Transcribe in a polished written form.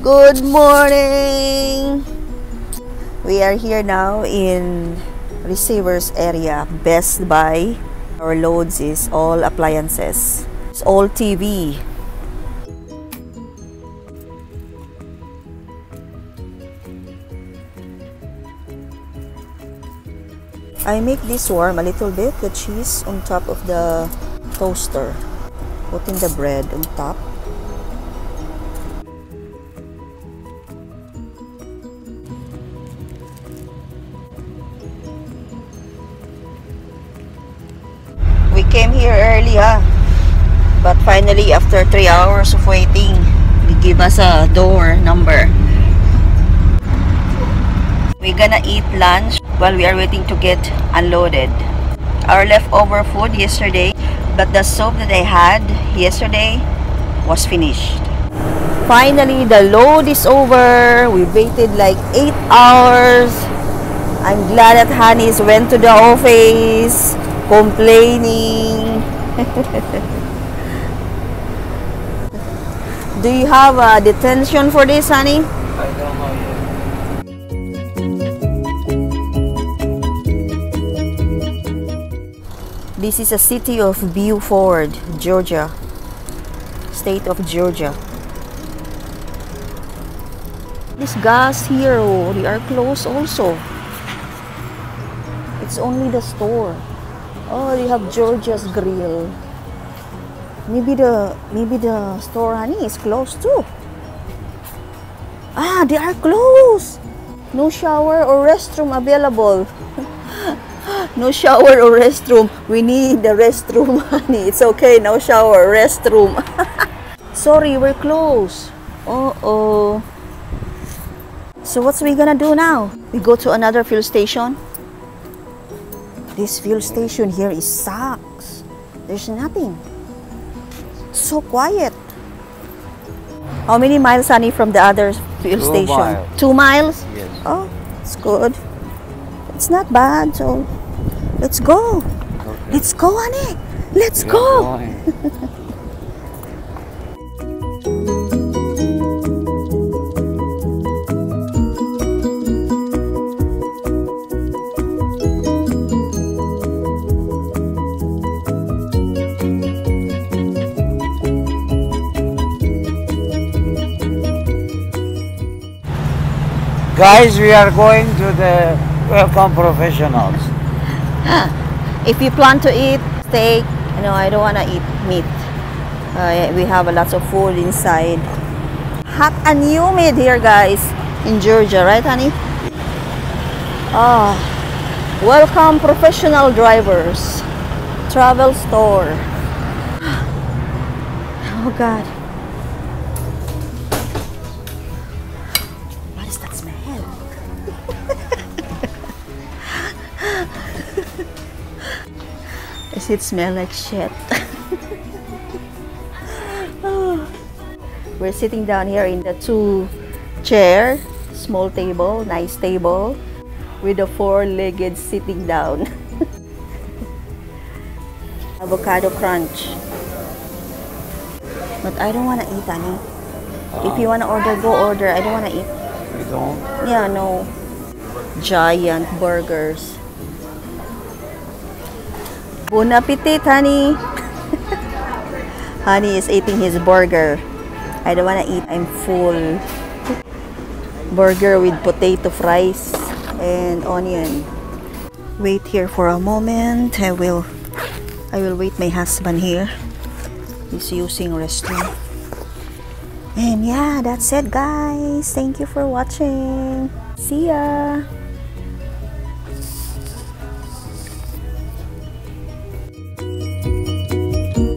Good morning! We are here now in receivers area, Best Buy. Our loads is all appliances. It's all TV. I make this warm a little bit, the cheese on top of the toaster. Putting the bread on top. We came here early, but finally after 3 hours of waiting, they give us a door number. We're gonna eat lunch while we are waiting to get unloaded. Our leftover food yesterday, but the soap that I had yesterday was finished. Finally, the load is over. We waited like 8 hours. I'm glad that Hanis went to the office complaining. Do you have a detention for this, honey? I don't know yet. This is a city of Beaufort, Georgia. State of Georgia. This gas here, oh, they are closed also. It's only the store. Oh, they have Georgia's Grill. Maybe the store, honey, is closed too. Ah, they are closed. No shower or restroom available. No shower or restroom. We need the restroom, honey. It's okay, no shower, restroom. Sorry, we're closed. Uh-oh. So what's we gonna do now? We go to another fuel station? This fuel station here is sucks. There's nothing. So quiet. How many miles, honey, from the other fuel station? 2 miles. 2 miles? Yes. Oh, it's good. It's not bad, so let's go. Okay. Let's go, honey. Let's We are go. going. Guys, we are going to the Welcome Professionals. If you plan to eat steak, I don't want to eat meat. We have a lot of food inside. Hot and humid here, guys, in Georgia, right, honey? Welcome Professional Drivers. Travel store. Oh, God. Does it smell like shit? We're sitting down here in the 2-chair, small table, nice table, with a 4-legged sitting down. Avocado crunch. But I don't want to eat, honey. If you want to order, go order. I don't want to eat. You don't? Yeah, no. Giant burgers. Bon appetit, honey. Honey is eating his burger. I don't want to eat. I'm full. Burger with potato fries and onion. Wait here for a moment. I will wait my husband here. He's using restroom. And yeah, that's it, guys. Thank you for watching. See ya.